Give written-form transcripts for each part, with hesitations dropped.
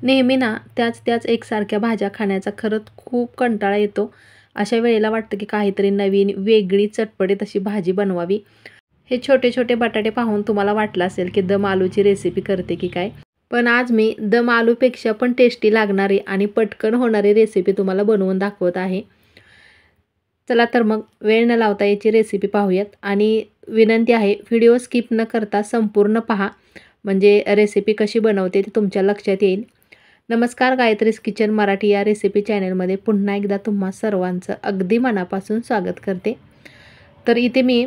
नेहमी ना त्याच एकसारख्या भाज्या खाण्याचा खरंच खूप कंटाळा येतो. अशा वेळेला वाटतं की काहीतरी नवीन, वेगळी, चटपटीत अशी भाजी बनवावी. हे छोटे-छोटे बटाटे पाहून तुम्हाला वाटलं असेल की दम आलूची रेसिपी करते की काय? पण आज मी दम आलूपेक्षा पण टेस्टी लागणारी आणि पटकन होणारी रेसिपी तुम्हाला बनवून दाखवत आहे. चला तर मग वेळ न लावता याची रेसिपी पाहूयात आणि विनंती आहे व्हिडिओ स्किप न करता संपूर्ण पहा. म्हणजे रेसिपी कशी बनवते ते तुमच्या लक्षात येईल. नमस्कार, गायत्रीज किचन मराठी या रेसिपी चॅनलमध्ये पुन्हा एकदा तुम्हा सर्वांचं अगदी मनापासून स्वागत करते. तर इथे मी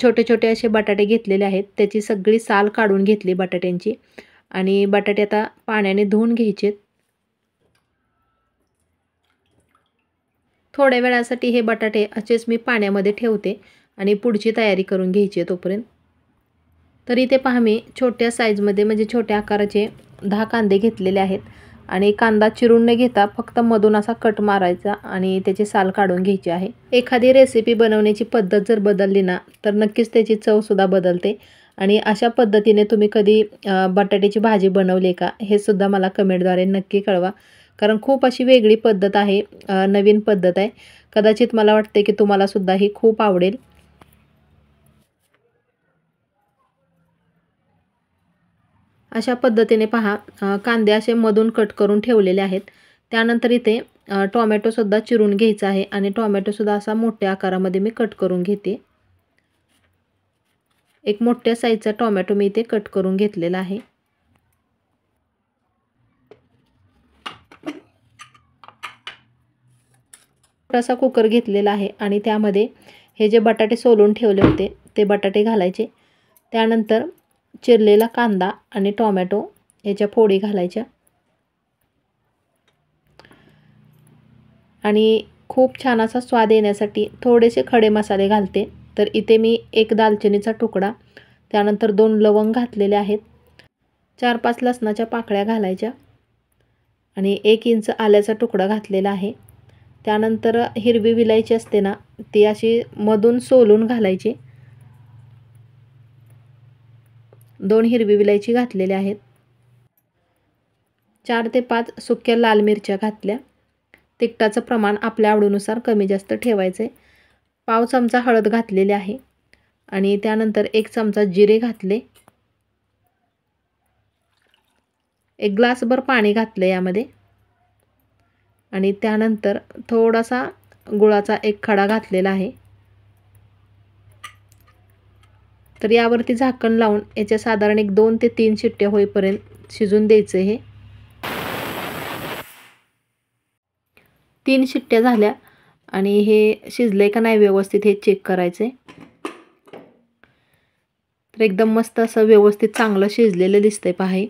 छोटे-छोटे असे बटाटे घेतलेले आहेत. त्याची सगळी साल काढून घेतली बटाट्यांची आणि बटाटे आता पाण्याने धुवून घ्यायचेत. थोड्या वेळासाठी हे बटाटे असेच मी पाण्यामध्ये ठेवते आणि पुढची तयारी करून घ्यायची आहे तोपर्यंत. तर इथे पहा मी छोट्या साईजमध्ये म्हणजे छोट्या आकाराचे 10 कांदे घेतलेले आहेत आणि कांदा चिरून न घेता फक्त मधून असा कट मारायचा आणि त्याची साल काढून घ्यायची आहे. एखादी रेसिपी बनवण्याची पद्धत जर बदलली ना तर नक्कीच त्याची चवसुद्धा बदलते. आणि अशा पद्धतीने तुम्ही कधी बटाट्याची भाजी बनवली का हे सुद्धा मला कमेंटद्वारे नक्की कळवा. कारण खूप अशी वेगळी पद्धत आहे, नवीन पद्धत आहे. कदाचित मला वाटते की तुम्हाला सुद्धा ही खूप आवडेल. अशा पद्धतीने पहा कांदे असे मधून कट करून ठेवलेले आहेत. त्यानंतर इथे टोमॅटोसुद्धा चिरून घ्यायचा आहे आणि टोमॅटोसुद्धा असा मोठ्या आकारामध्ये मी कट करून घेते. एक मोठ्या साईजचा टोमॅटो मी इथे कट करून घेतलेला आहे. छोटासा कुकर घेतलेला आहे आणि त्यामध्ये हे जे बटाटे सोलून ठेवले होते ते बटाटे घालायचे. त्यानंतर चिरलेला कांदा आणि टोमॅटो याच्या फोडी घालायच्या आणि खूप छान असा स्वाद येण्यासाठी थोडेसे खडे मसाले घालते. तर इथे मी एक दालचिनीचा तुकडा, त्यानंतर 2 लवंग घातलेले आहेत, 4-5 लसणाच्या पाकळ्या घालायच्या आणि 1 इंच आल्याचा तुकडा घातलेला आहे. त्यानंतर हिरवी विलायची असते ना ती अशी मधून सोलून घालायची. 2 हिरवी विलायची घातलेल्या आहेत. 4 ते 5 सुक्या लाल मिरच्या घातल्या. तिखटाचं प्रमाण आपल्या आवडीनुसार कमी जास्त ठेवायचे. पाव चमचा हळद घातलेली आहे आणि त्यानंतर 1 चमचा जिरे घातले. 1 ग्लासभर पाणी घातलं यामध्ये आणि त्यानंतर थोडासा गुळाचा 1 खडा घातलेला आहे. तर यावरती झाकण लावून याच्या साधारण एक 2 ते 3 शिट्ट्या होईपर्यंत शिजून द्यायचं. हे 3 शिट्ट्या झाल्या आणि हे शिजले का नाही व्यवस्थित हे चेक करायचे. तर एकदम मस्त असं व्यवस्थित चांगलं शिजलेलं दिसतंय पहा हे.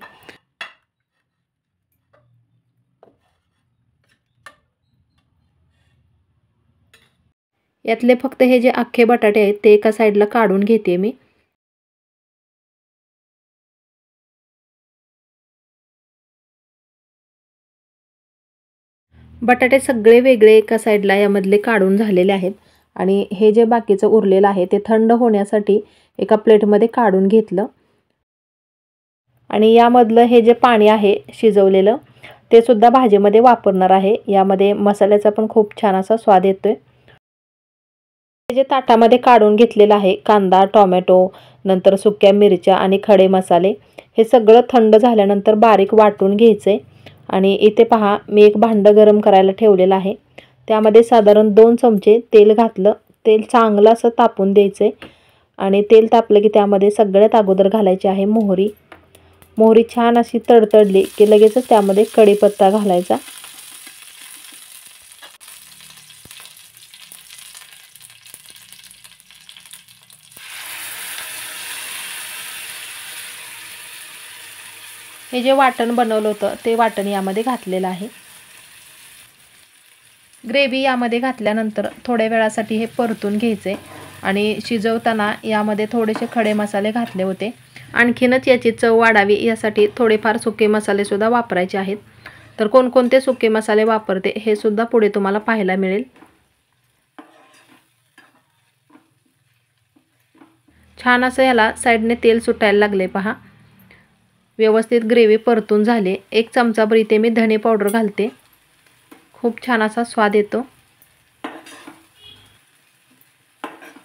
यातले फक्त हे जे अख्खे बटाटे आहेत ते एका साईडला काढून घेते मी. बटाटे सगळे वेगळे एका साईडला यामधले काढून झालेले आहेत आणि हे जे बाकीचं उरलेलं आहे ते थंड होण्यासाठी एका प्लेटमध्ये काढून घेतलं आणि यामधलं हे जे पाणी आहे शिजवलेलं ते सुद्धा भाजीमध्ये वापरणार आहे. यामध्ये मसाल्याचा पण खूप छान असा स्वाद येतोय. हे जे ताटामध्ये काढून घेतलेलं आहे कांदा, टोमॅटो, नंतर सुक्या मिरच्या आणि खडे मसाले, हे सगळं थंड झाल्यानंतर बारीक वाटून घ्यायचे. आणि इथे पहा मी एक भांडं गरम करायला ठेवलेलं आहे. त्यामध्ये साधारण 2 चमचे तेल घातलं. तेल चांगलं असं तापून द्यायचे आणि तेल तापलं की त्यामध्ये सगळ्यात अगोदर घालायची आहे मोहरी. मोहरी छान अशी तडतडली की लगेचच त्यामध्ये कढीपत्ता घालायचा. हे जे वाटण बनवलं होतं ते वाटण यामध्ये घातलेलं आहे. ग्रेव्ही यामध्ये घातल्यानंतर थोड्या वेळासाठी हे परतून घ्यायचे आणि शिजवताना यामध्ये थोडेसे खडे मसाले घातले होते. आणखीनच याची चव वाढावी यासाठी थोडेफार सुके मसालेसुद्धा वापरायचे आहेत. तर कोणकोणते सुके मसाले वापरते हे सुद्धा पुढे तुम्हाला पाहायला मिळेल. छान असं याला साईडने तेल सुटायला लागले पहा. व्यवस्थित ग्रेव्ही परतून झाले. 1 चमचाभर इथे मी धणे पावडर घालते. खूप छान असा स्वाद येतो.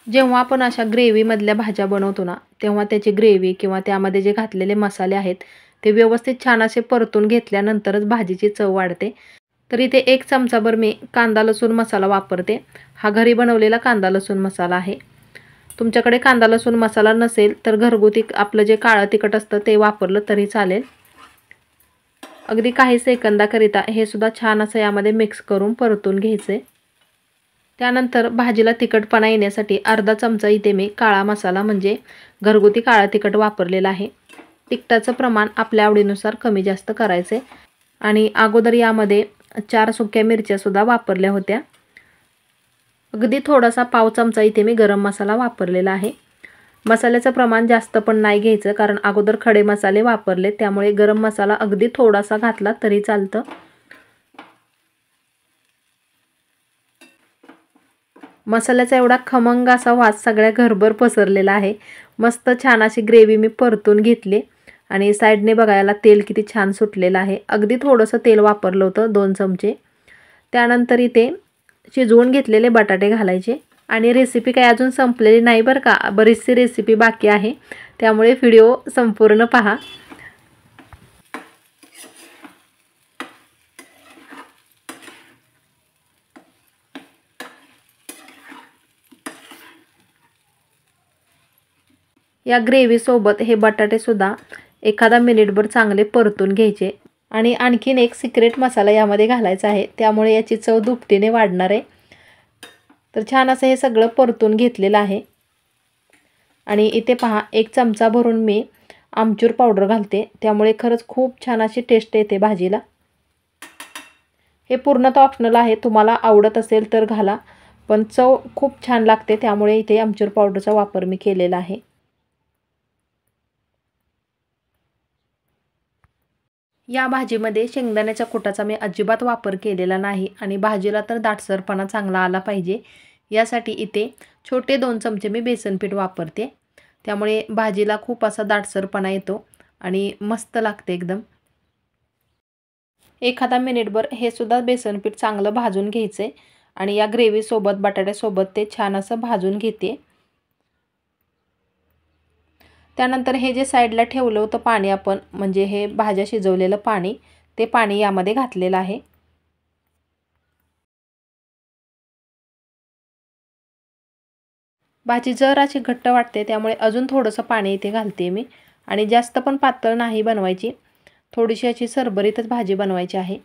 जेव्हा आपण अशा ग्रेव्हीमधल्या भाज्या बनवतो ना, तेव्हा त्याची ग्रेव्ही किंवा त्यामध्ये जे घातलेले मसाले आहेत ते व्यवस्थित छान असे परतून घेतल्यानंतरच भाजीची चव वाढते. तर इथे 1 चमचाभर मी कांदा लसूण मसाला वापरते. हा घरी बनवलेला कांदा लसूण मसाला आहे. तुमच्याकडे कांदा लसूण मसाला नसेल तर घरगुती आपलं जे काळं तिखट असतं ते वापरलं तरी चालेल. अगदी काही सेकंदाकरिता हे सुद्धा छान असं यामध्ये मिक्स करून परतून घ्यायचे. त्यानंतर भाजीला तिखटपणा येण्यासाठी अर्धा चमचा इथे मी काळा मसाला म्हणजे घरगुती काळा तिखट वापरलेला आहे. तिखटाचं प्रमाण आपल्या आवडीनुसार कमी जास्त करायचे. आणि अगोदर यामध्ये 4 सुक्या मिरच्या सुद्धा वापरल्या होत्या. अगदी थोडासा पाव चमचा इथे मी गरम मसाला वापरलेला आहे. मसाल्याचं प्रमाण जास्त पण नाही घ्यायचं, कारण अगोदर खडे मसाले वापरले, त्यामुळे गरम मसाला अगदी थोडासा घातला तरी चालतं. मसाल्याचा एवढा खमंग असा वास सगळ्या घरभर पसरलेला आहे. मस्त छान अशी ग्रेव्ही मी परतून घेतली आणि साईडने बघायला तेल किती छान सुटलेलं आहे. अगदी थोडंसं तेल वापरलं होतं, 2 चमचे. त्यानंतर इथे शिजवून घेतलेले बटाटे घालायचे. आणि रेसिपी काही अजून संपलेली नाही बरं का, बरीचशी रेसिपी बाकी आहे, त्यामुळे व्हिडिओ संपूर्ण पहा. या ग्रेव्हीसोबत हे बटाटेसुद्धा एखादा मिनिटभर चांगले परतून घ्यायचे. आणि आणखीन एक सिक्रेट मसाला यामध्ये घालायचा आहे, त्यामुळे याची चव दुपटीने वाढणार आहे. तर छान असं हे सगळं परतून घेतलेलं आहे. आणि इथे पहा 1 चमचा भरून मी आमचूर पावडर घालते, त्यामुळे खरंच खूप छान अशी टेस्ट येते भाजीला. हे पूर्णतः ऑप्शनल आहे, तुम्हाला आवडत असेल तर घाला, पण चव खूप छान लागते, त्यामुळे इथे आमचूर पावडरचा वापर मी केलेला आहे. या भाजीमध्ये शेंगदाण्याच्या कुटाचा मी अजिबात वापर केलेला नाही आणि भाजीला तर दाटसरपणा चांगला आला पाहिजे यासाठी इथे छोटे 2 चमचे मी बेसन पीठ वापरते. त्यामुळे भाजीला खूप असा दाटसरपणा येतो आणि मस्त लागते एकदम. एखादा मिनिटभर हे सुद्धा बेसन पीठ चांगलं भाजून घ्यायचं आहे आणि या ग्रेव्हीसोबत बटाट्यासोबत ते छान असं भाजून घेते. त्यानंतर हे जे साईडला ठेवलं होतं पाणी आपण, म्हणजे हे भाज्या शिजवलेलं पाणी, ते पाणी यामध्ये घातलेलं आहे. भाजी जराशी घट्ट वाटते, त्यामुळे अजून थोडंसं पाणी इथे घालते मी. आणि जास्त पण पातळ नाही बनवायची, थोडीशी अशी सरबरीतच भाजी बनवायची आहे.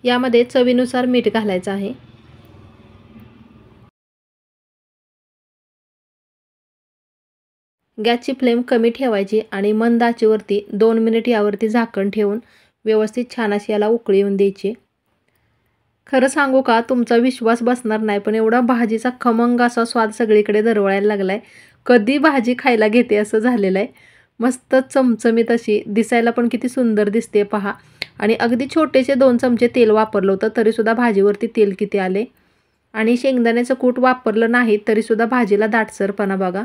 यामध्ये चवीनुसार मीठ घालायचं आहे. गॅसची फ्लेम कमी ठेवायची आणि मंद आचेवरती 2 मिनिट यावरती झाकण ठेवून व्यवस्थित छान अशी याला उकळी येऊन द्यायची. खरं सांगू का, तुमचा विश्वास बसणार नाही, पण एवढा भाजीचा खमंग असा स्वाद सगळीकडे दरवळायला लागला आहे. कधी भाजी खायला घेते असं झालेलं आहे. मस्त चमचमीत अशी, दिसायला पण किती सुंदर दिसते पहा. आणि अगदी छोटेसे 2 चमचे तेल वापरलं होतं, तरीसुद्धा भाजीवरती तेल किती आले. आणि शेंगदाण्याचं कूट वापरलं नाही तरीसुद्धा भाजीला दाटसरपणा बघा.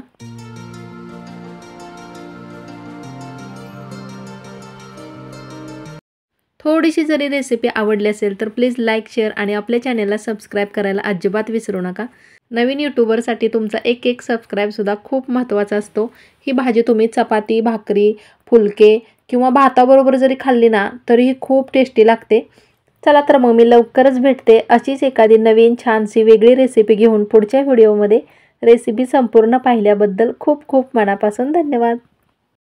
थोडीशी जरी रेसिपी आवडली असेल तर प्लीज लाईक, शेअर आणि आपल्या चॅनलला सबस्क्राईब करायला अजिबात विसरू नका. नवीन यूट्यूबरसाठी तुमचा एक सबस्क्राईबसुद्धा खूप महत्त्वाचा असतो. ही भाजी तुम्ही चपाती, भाकरी, फुलके किंवा भाताबरोबर जरी खाल्ली ना तरीही खूप टेस्टी लागते. चला तर मग मी लवकरच भेटते अशीच एखादी नवीन छानशी वेगळी रेसिपी घेऊन पुढच्या व्हिडिओमध्ये. रेसिपी संपूर्ण पाहिल्याबद्दल खूप खूप मनापासून धन्यवाद.